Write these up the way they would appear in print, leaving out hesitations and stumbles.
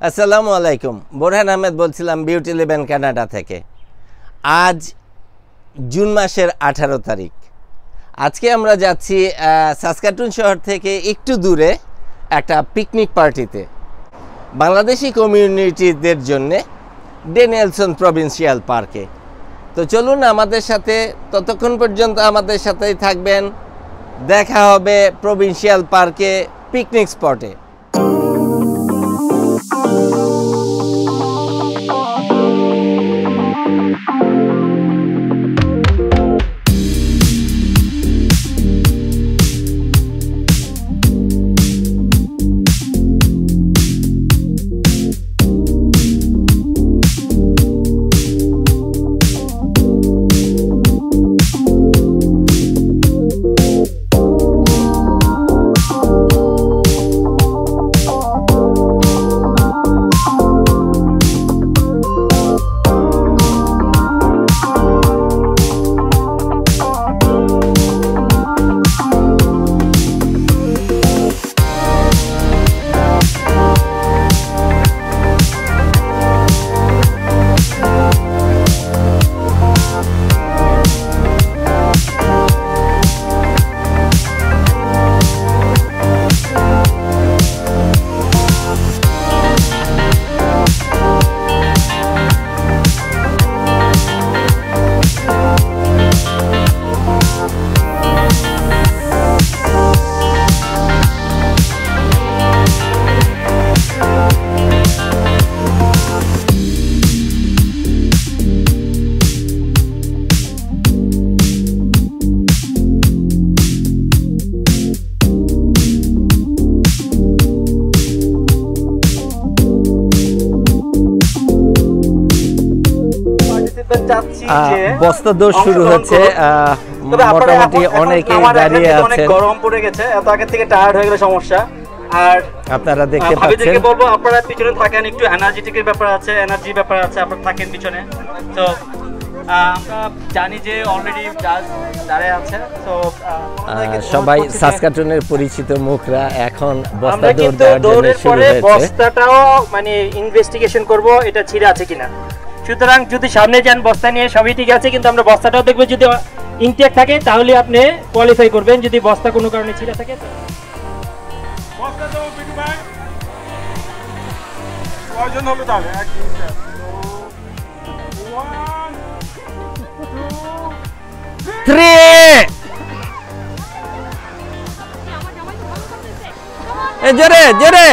আসসালামু আলাইকুম। বোরহান আহমেদ বলছিলাম বিউটি লিভেন কানাডা থেকে। আজ জুন মাসের 18 তারিখ। আজকে আমরা যাচ্ছি সাসকাটুন শহর থেকে একটু দূরে একটা পিকনিক পার্টিতে, বাংলাদেশি কমিউনিটিদের জন্যে ডেনিয়েলসন প্রভিন্সিয়াল পার্কে। তো চলুন আমাদের সাথে, ততক্ষণ পর্যন্ত আমাদের সাথেই থাকবেন। দেখা হবে প্রভিন্সিয়াল পার্কে পিকনিক স্পটে। বস্তা দৌড় শুরু হচ্ছে। মোটামুটি অনেকে দাঁড়িয়ে আছেন। গরম পড়ে গেছে, এত আগে থেকে টায়ার্ড হয়ে গেলে সমস্যা। আর আপনারা দেখতে পাচ্ছেন, বলবো আপনারা পিছনে থাকেন, একটু এনার্জেটিকের ব্যাপার আছে, এনার্জির ব্যাপার আছে, আপনারা থাকেন পিছনে। তো আমরা জানি যে অলরেডি দাঁড়িয়ে আছে, তো সবাই সাসকাটুনের পরিচিত মুখরা এখন বস্তা দৌড়ের পরে বস্তাটাও মানে ইনভেস্টিগেশন করব এটা ছিঁড়ে আছে কিনা। সুতরাং যদি সামনে যান বস্তা নিয়ে সবই ঠিক আছে, কিন্তু আমরা বস্তাটাও দেখবো, যদি ইনটেক থাকে তাহলে আপনি কোয়ালিফাই করবেন, যদি বস্তা কোনো কারণে ছিঁড়ে থাকে। বস্তা দাও বিটু ভাই, কয়জন হবে তাহলে? 1 2 3 এ জোরে জোরে।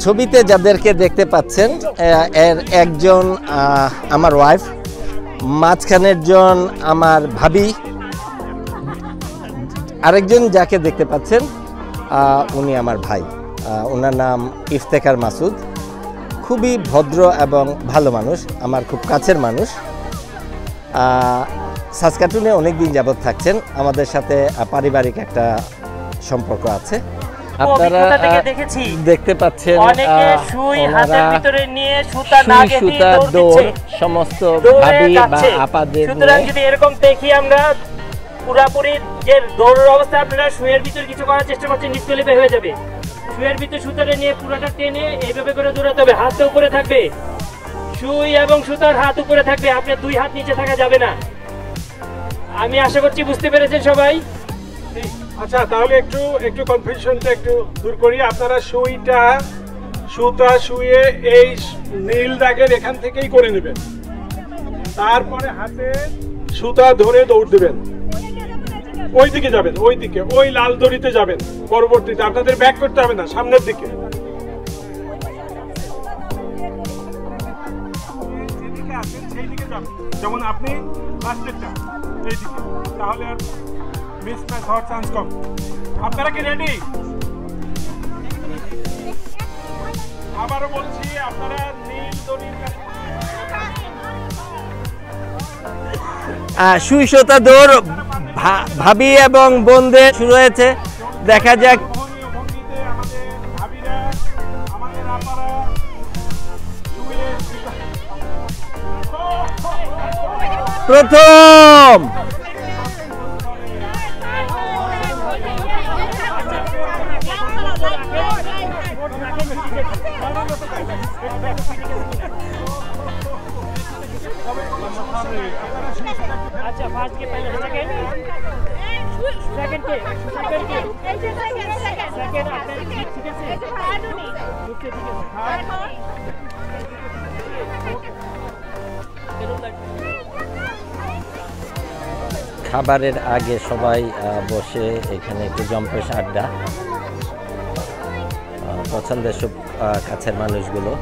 ছবিতে যাদেরকে দেখতে পাচ্ছেন এর একজন আমার ওয়াইফ, মাঝখানের জন আমার ভাবি, আরেকজন যাকে দেখতে পাচ্ছেন উনি আমার ভাই। ওনার নাম ইফতেখার মাসুদ। খুবই ভদ্র এবং ভালো মানুষ, আমার খুব কাছের মানুষ। সাসকাটুনে অনেক দিন যাবৎ থাকছেন, আমাদের সাথে পারিবারিক একটা সম্পর্ক আছে। আপনারা দেখতে পাচ্ছেন সমস্ত ভাবি বা আপাদের। সুতরাং যদি এরকম দেখি আমরা পুরাপুরি যে দৌড়ের অবস্থা, আপনারা শুয়ের ভিতর কিছু করার চেষ্টা করছেন, ডিসক্যালিফাই হয়ে যাবে। শুয়ের ভিতর সুতারে নিয়ে পুরোটা টেনে এইভাবে করে দৌড়াতে হবে, হাতটা উপরে থাকবে। সুই এবং সুতার হাত উপরে থাকবে, আপনার দুই হাত নিচে থাকা যাবে না। আমি আশা করছি বুঝতে পেরেছেন সবাই। আচ্ছা, তাহলে একটু কনফিউশনটা একটু দূর করি। আপনারা সুতা শুয়ে এই নীল দাগের এখান থেকেই করে নেবেন, তারপরে হাতে সুতা ধরে দৌড় দেবেন, ওই দিকে যাবেন, ওই দিকে, ওই লাল দড়িতে যাবেন। পরবর্তীতে আপনাদের ব্যাক করতে হবে না, সামনের দিকে। যেদিকে আছেন সেই দিকে যাবেন, যেমন আপনি লাস্টেরটা এই দিকে, তাহলে আর মিসম্যাচ হওয়ার চান্স কম। আপনারা কি রেডি? আবারও বলছি, আপনারা নীল দড়ির সুই সুতা দৌড় ভাবি এবং বোনদের শুরু হয়েছে। দেখা যাক প্রথম अच्छा फास्ट के पहले सेकंड सेकंड के सेकंड आपने ठीक से ठीक है খাবারের আগে সবাই বসে এখানে একটু জম্পেশ আড্ডা, পছন্দের সব কাছের মানুষগুলো।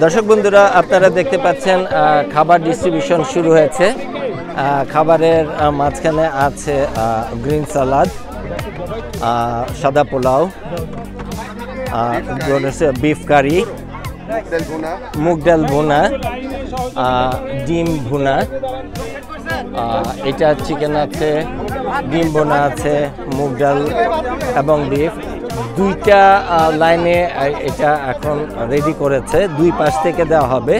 দর্শক বন্ধুরা, আপনারা দেখতে পাচ্ছেন খাবার ডিস্ট্রিবিউশন শুরু হয়েছে। খাবারের মাঝখানে আছে গ্রিন সালাদ, সাদা পোলাও, বিফ কারি, মুগ ডাল ভুনা, ডিম ভুনা, এটা চিকেন আছে, ডিম ভুনা আছে, মুগ ডাল এবং বিফ। দুইটা লাইনে এটা এখন রেডি করেছে, দুই পাশ থেকে দেওয়া হবে।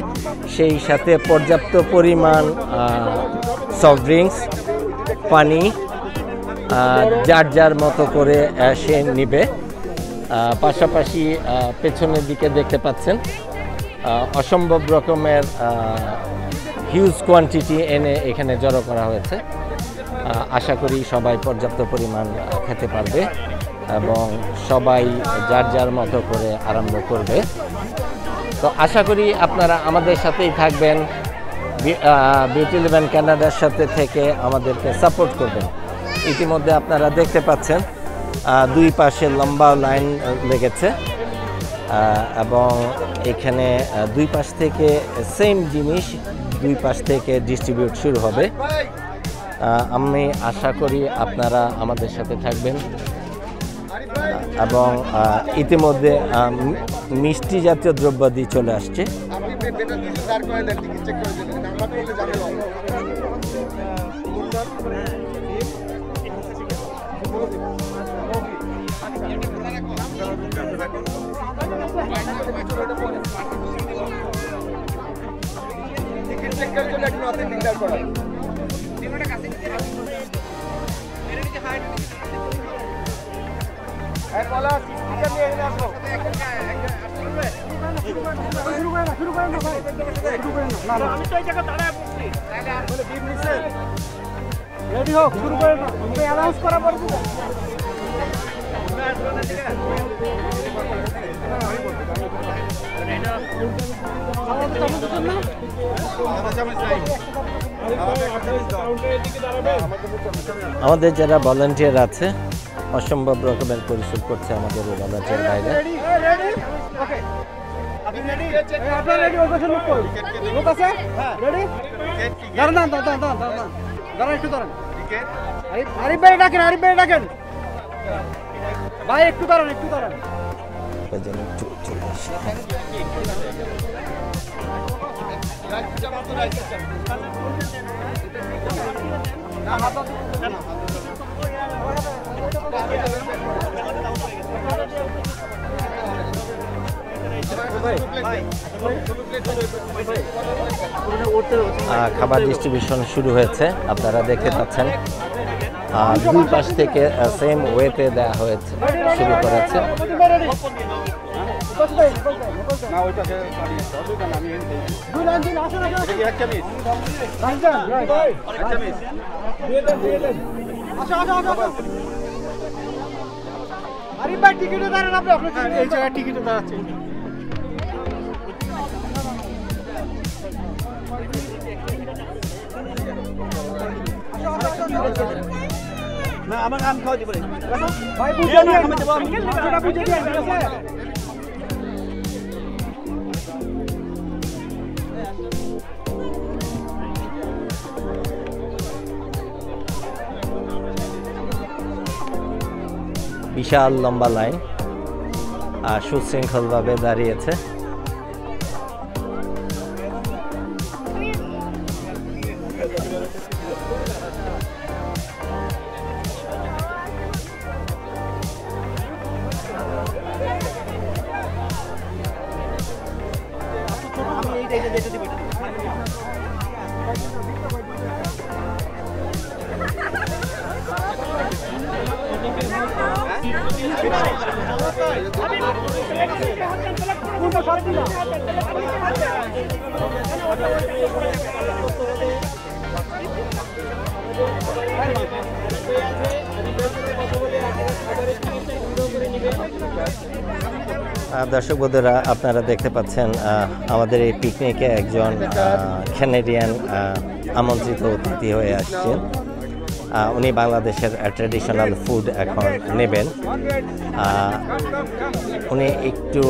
সেই সাথে পর্যাপ্ত পরিমাণ সফট ড্রিঙ্কস, পানি যার যার মতো করে সে নিবে। পাশাপাশি পেছনের দিকে দেখতে পাচ্ছেন অসম্ভব রকমের হিউজ কোয়ান্টিটি এনে এখানে জড়ো করা হয়েছে। আশা করি সবাই পর্যাপ্ত পরিমাণ খেতে পারবে এবং সবাই যার যার মতো করে আরম্ভ করবে। তো আশা করি আপনারা আমাদের সাথেই থাকবেন, বিউটি ইলেভেন কানাডার সাথে থেকে আমাদেরকে সাপোর্ট করবেন। ইতিমধ্যে আপনারা দেখতে পাচ্ছেন দুই পাশে লম্বা লাইন লেগেছে এবং এখানে দুই পাশ থেকে সেম জিনিস দুই পাশ থেকে ডিস্ট্রিবিউট শুরু হবে। আমি আশা করি আপনারা আমাদের সাথে থাকবেন এবং ইতিমধ্যে মিষ্টি জাতীয় দ্রব্যাদি চলে আসছে। রেডি হোক, শুরু করে অ্যানাউন্স করা পড়বে। আমাদের যারা ভলান্টিয়ার আছে অসম্ভব রকমের পরিশ্রম করছে আমাদের এই ভলান্টিয়ার বাইরে। আরিফ ভাই ডাকেন, আরিফ ভাই ডাকেন ভাই, একটু দাঁড়ান, একটু দাঁড়ান। খাবার ডিস্ট্রিবিউশন শুরু হয়েছে, আপনারা দেখতে পাচ্ছেন। দুই পাশ থেকে সেম ওয়েতে দেওয়া হয়েছে, শুরু করেছে। আরে ভাই টিকিটে দাঁড়ান আপনি, এই জায়গায় টিকিটে দাঁড়াচ্ছেন। না আমার আম খাওয়া দিবে ভাই, বুঝে নিয়ে আমি দেব, আমি মাংসটা বুঝে দিয়ে ঠিক আছে। বিশাল লম্বা লাইন আর সুশৃঙ্খলভাবে দাঁড়িয়েছে। দর্শক বন্ধুরা, আপনারা দেখতে পাচ্ছেন আমাদের এই পিকনিকে একজন কানাডিয়ান আমন্ত্রিত অতিথি হয়ে আসছেন। উনি বাংলাদেশের ট্র্যাডিশনাল ফুড এখন নেবেন। উনি একটু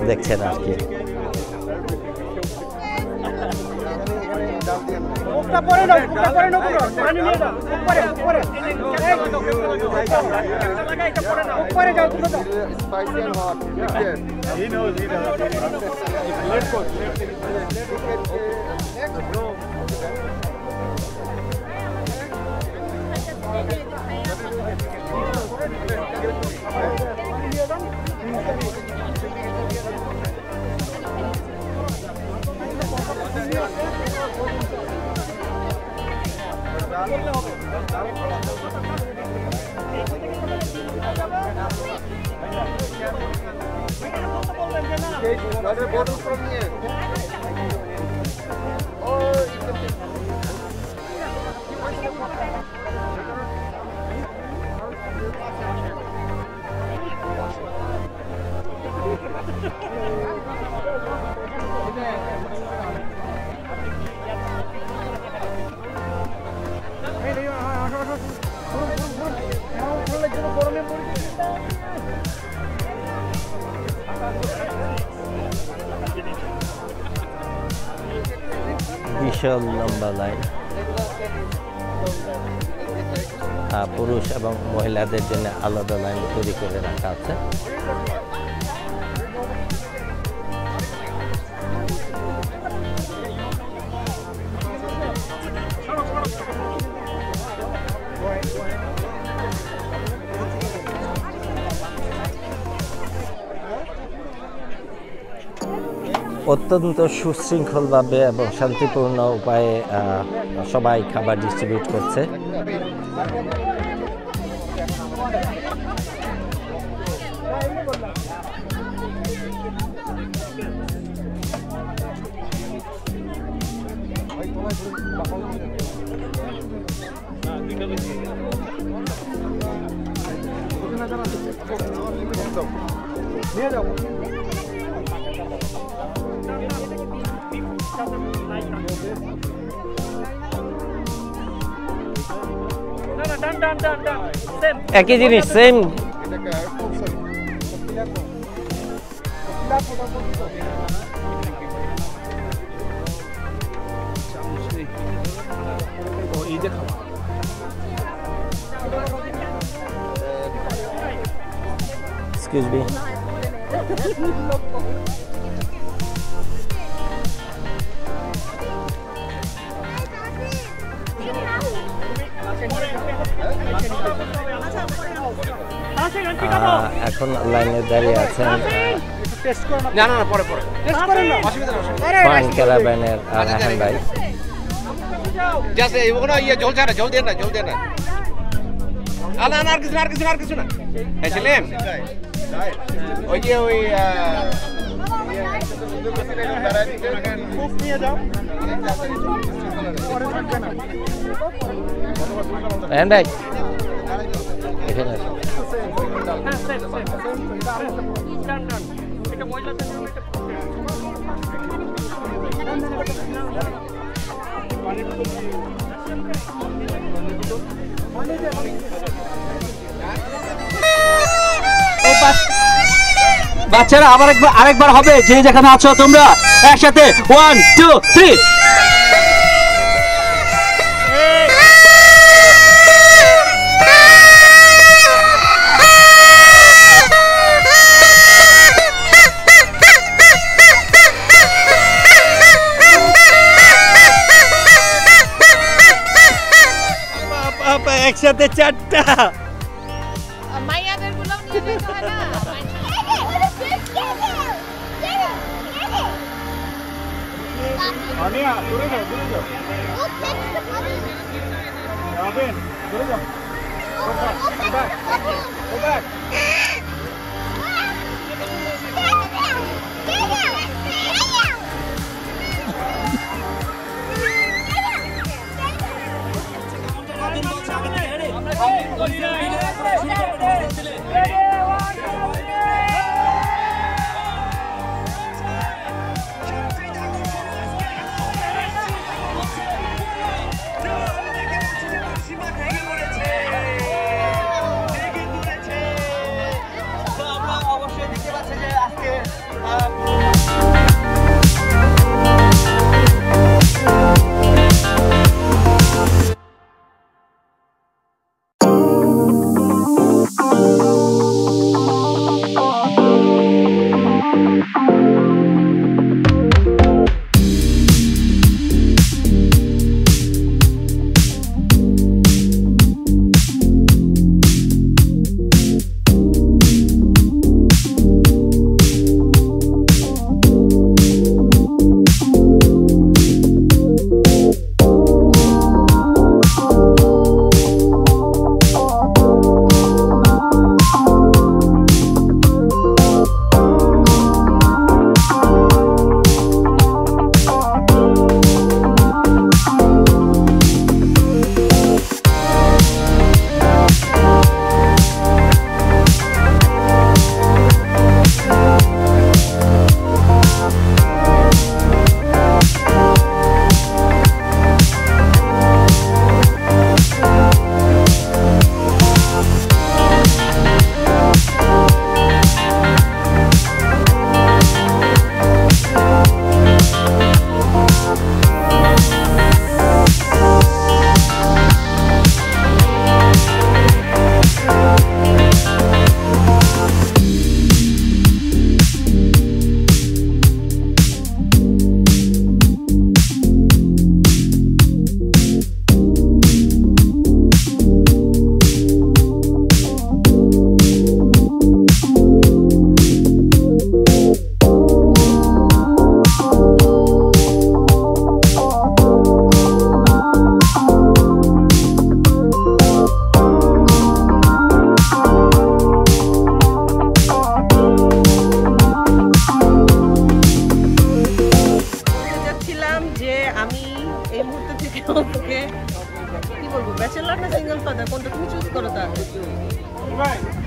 দেখছেন আর কি। Spicy and hot. Yes. He knows. Let's go. Bottle from here. বিশাল লম্বা লাইন, পুরুষ এবং মহিলাদের জন্য আলাদা লাইন তৈরি করে রাখা আছে। অত্যন্ত সুশৃঙ্খলভাবে এবং শান্তিপূর্ণ উপায়ে সবাই খাবার ডিস্ট্রিবিউট করছে। নিয়ে যাও। একই জিনিস, সেম। Excuse me. এখন লাইনে দাঁড়িয়ে আছেন টেস্ট করেন না না না পরে পরে টেস্ট করেন না অসুবিধা নেই ফান ক্যারাভ্যানের রাহান ভাই জাস্ট ওখানে ইয়ে জল ছাড়া জল দিয়ে না আলা আর কিছু না এই ছেলেম ওই যে ওই খুব নিয়ে যাও পরে থাকবে না রাহান ভাই এখানে আসো। বাচ্চারা আরেকবার হবে যে যেখানে আছো তোমরা একসাথে 1 2 3 একসাথে 4টা মাইয়াদের গুলো নিয়ে যেতে হয় না আনিয়া দূরে যাও যাবেন দূরে যাও go back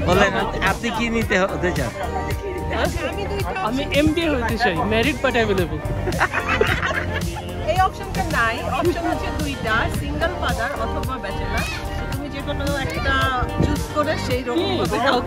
বলেন আপনি কি নিতে হতে চান? আমি এমবিএ হতে চাই, ম্যারিড বাট অ্যাভেলেবল। এই অপশনটা নাই, অপশন হচ্ছে দুইটা, সিঙ্গেল ফাদার অথবা ব্যাচেলর। তুমি যে কোনো একটা চুজ করে সেই রকম ভাবে দাও।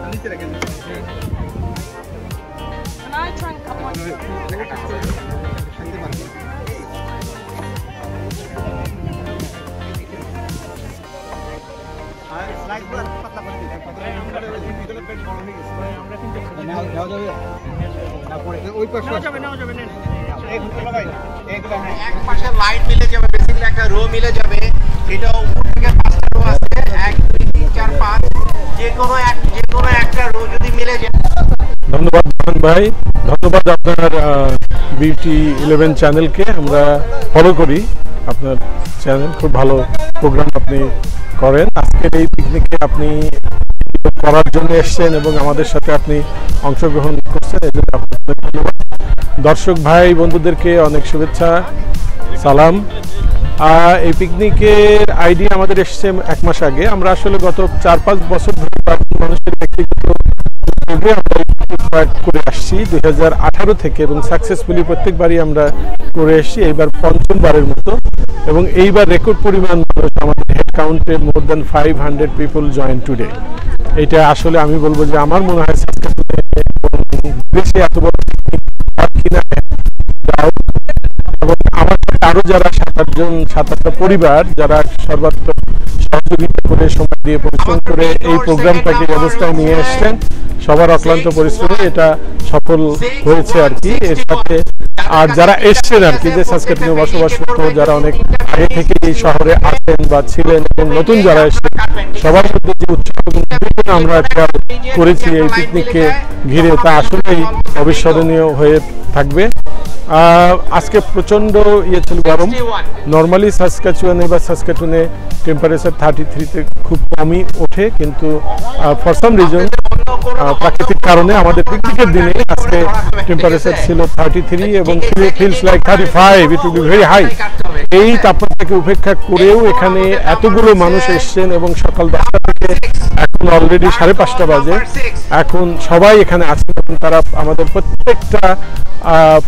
এক পাশে লাইন মিলে যাবে, বেসিক্যালি একটা রো মিলে যাবে, এটা উপর থেকে 5টা রো আছে, 1 2 3 4 5, যে কোনো একটা রো যদি মিলে যায়। ধন্যবাদ। হাসান ভাই, ধন্যবাদ আপনার বিউটি 11 চ্যানেলকে। আমরা ফলো করি আপনার চ্যানেল, খুব ভালো প্রোগ্রাম আপনি করেন। আজকের এই পিকনিকে আপনি করার জন্য এসেছেন এবং আমাদের সাথে আপনি অংশগ্রহণ করছেন, এই জন্য আপনাকে ধন্যবাদ। দর্শক ভাই বন্ধুদেরকে অনেক শুভেচ্ছা, সালাম। এই পিকনিকের আইডিয়া আমাদের এসেছে 1 মাস আগে। আমরা আসলে গত 4-5 বছর ধরে মানুষের ব্যক্তিগত করে আসছি 2018 থেকে, এবং সাকসেসফুলি প্রত্যেকবারই আমরা করে এসেছি। এইবার 5মবারের মতো, এবং এইবার রেকর্ড পরিমাণ মানুষ, আমাদের হেড কাউন্টে more than 500 people join today. এটা আসলে আমি বলবো যে আমার মনে হয় দেশে এত বড় কিনা, এবং আমার আরো যারা 7-8টা পরিবার যারা সর্বাত্মক সহযোগিতা করে, সময় দিয়ে পরিশ্রম করে এই প্রোগ্রামটাকে ব্যবস্থায় নিয়ে এসছেন, সবার অক্লান্ত পরিশ্রমে এটা সফল হয়েছে আর কি। এর সাথে আর যারা এসছেন আর কি, যে সাসকাটুনে বসবাসরত যারা অনেক আগে থেকে এই শহরে আছেন বা ছিলেন, এবং নতুন যারা এসছেন, সবার মধ্যে যে উৎসাহ আমরা একটা করেছি এই পিকনিককে ঘিরে, তা আসলেই অবিস্মরণীয় হয়ে থাকবে। আজকে প্রচন্ড ছিল গরম। নর্মালি সাসকাচুয়ানে বা সাসকাটুনে টেম্পারেচার 33-তে খুব কমই ওঠে, কিন্তু ফর সাম রিজন প্রাকৃতিক কারণে আমাদের পিকনিকের দিনে আজকে টেম্পারেচার ছিল 33 এবং feels like 35, it will be very high. এই তাপমাত্রাকে উপেক্ষা করেও এখানে এতগুলো মানুষ এসছেন, এবং সকাল 10টা থেকে এখন অলরেডি 5:30 বাজে, এখন সবাই এখানে আছেন। তারা আমাদের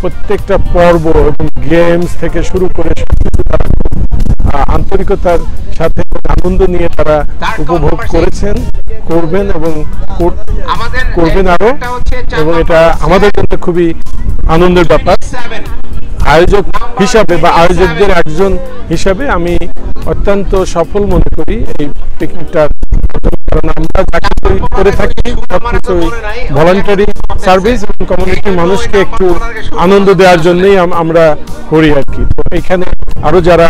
প্রত্যেকটা পর্ব এবং গেমস থেকে শুরু করে সবকিছু তারা আন্তরিকতার সাথে আনন্দ নিয়ে তারা উপভোগ করেছেন, করবেন এবং করবেন আরো, এবং এটা আমাদের জন্য খুবই আনন্দের ব্যাপার। আয়োজক হিসাবে বা আয়োজকদের একজন হিসাবে আমি অত্যন্ত সফল মনে করি এই পিকনিকটার, কারণ আমরা যা করে থাকি সবকিছু ভলান্টারি সার্ভিস এবং কমিউনিটির মানুষকে একটু আনন্দ দেওয়ার জন্যই আমরা করি আর কি। তো এখানে আরো যারা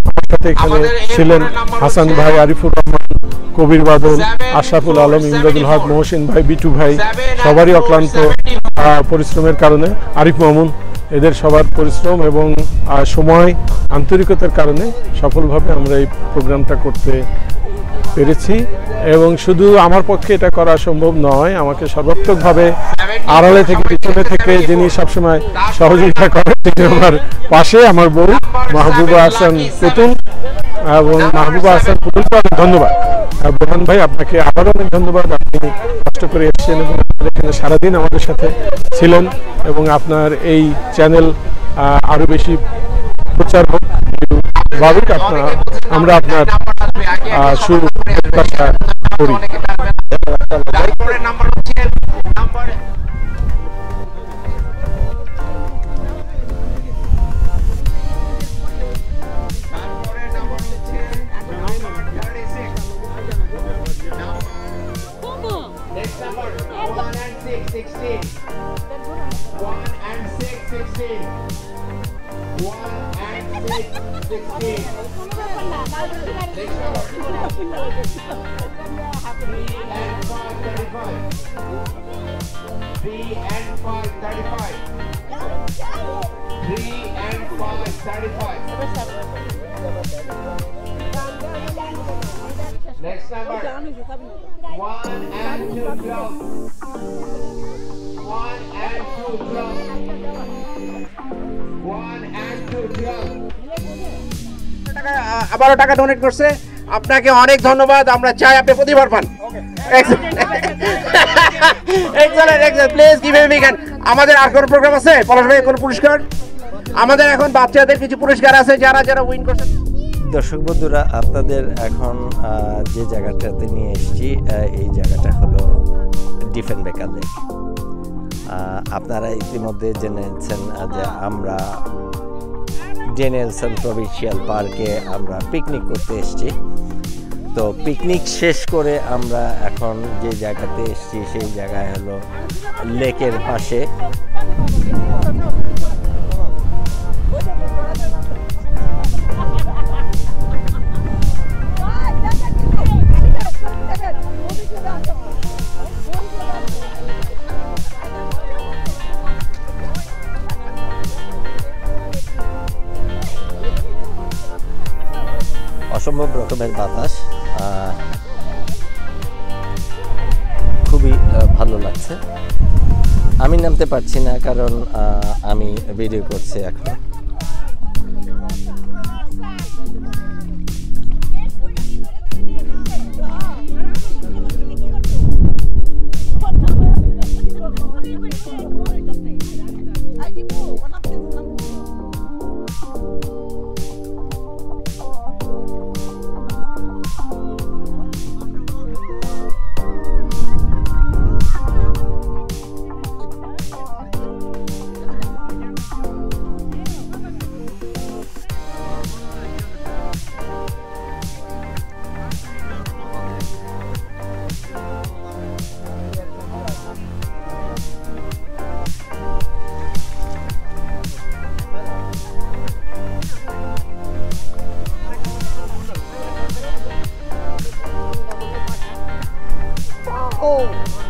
আমার সাথে এখানে ছিলেন, হাসান ভাই, আরিফুর রহমান, কবির বাদল, আশরাফুল আলম, ইমদাদুল হক, মহসিন ভাই, বিটু ভাই, সবারই অক্লান্ত পরিশ্রমের কারণে, আরিফ মামুন, এদের সবার পরিশ্রম এবং সময়, আন্তরিকতার কারণে সফলভাবে আমরা এই প্রোগ্রামটা করতে পেরেছি। এবং শুধু আমার পক্ষে এটা করা সম্ভব নয়, আমাকে সর্বাত্মকভাবে আড়ালে থেকে, পিছনে থেকে যিনি সবসময় সহযোগিতা করেন, তিনি আমার পাশে, আমার বউ মাহবুবা হাসান পুতুল। এবং মাহবুবা হাসান পুতুলকে অনেক ধন্যবাদ। বোরহান ভাই, আপনাকে আবারও অনেক ধন্যবাদ। আপনি কষ্ট করে এসেছেন এবং এখানে সারাদিন আমাদের সাথে ছিলেন, এবং আপনার এই চ্যানেল আরো বেশি প্রচার হোক, আমরা আপনার সুপ্রত্যাশা করি। Next number, 1 and 2 drop. 1 and 2 drop. 1 and 2 drop. আবারও টাকা ডোনেট করছে, আপনাকে অনেক ধন্যবাদ। আমরা চাই আপনি প্রতিবার পান। Please give him a hand. আমাদের আর কোন প্রোগ্রাম আছে পলাশ ভাই? কোন পুরস্কার? আমাদের এখন বাচ্চাদের কিছু পুরস্কার আছে যারা যারা উইন করছে। দর্শক বন্ধুরা, আপনাদের এখন যে জায়গাটাতে নিয়ে এসেছি, এই জায়গাটা হলো ডিফেনবেকা লেক। আপনারা ইতিমধ্যে জেনেছেন যে আমরা ডেনিয়েলসন প্রভিন্সিয়াল পার্কে আমরা পিকনিক করতে এসেছি। তো পিকনিক শেষ করে আমরা এখন যে জায়গাতে এসেছি সেই জায়গায় হলো লেকের পাশে। গ্রামের বাতাস, খুবই ভালো লাগছে। আমি নামতে পারছি না কারণ আমি ভিডিও করছি এখন। Oh!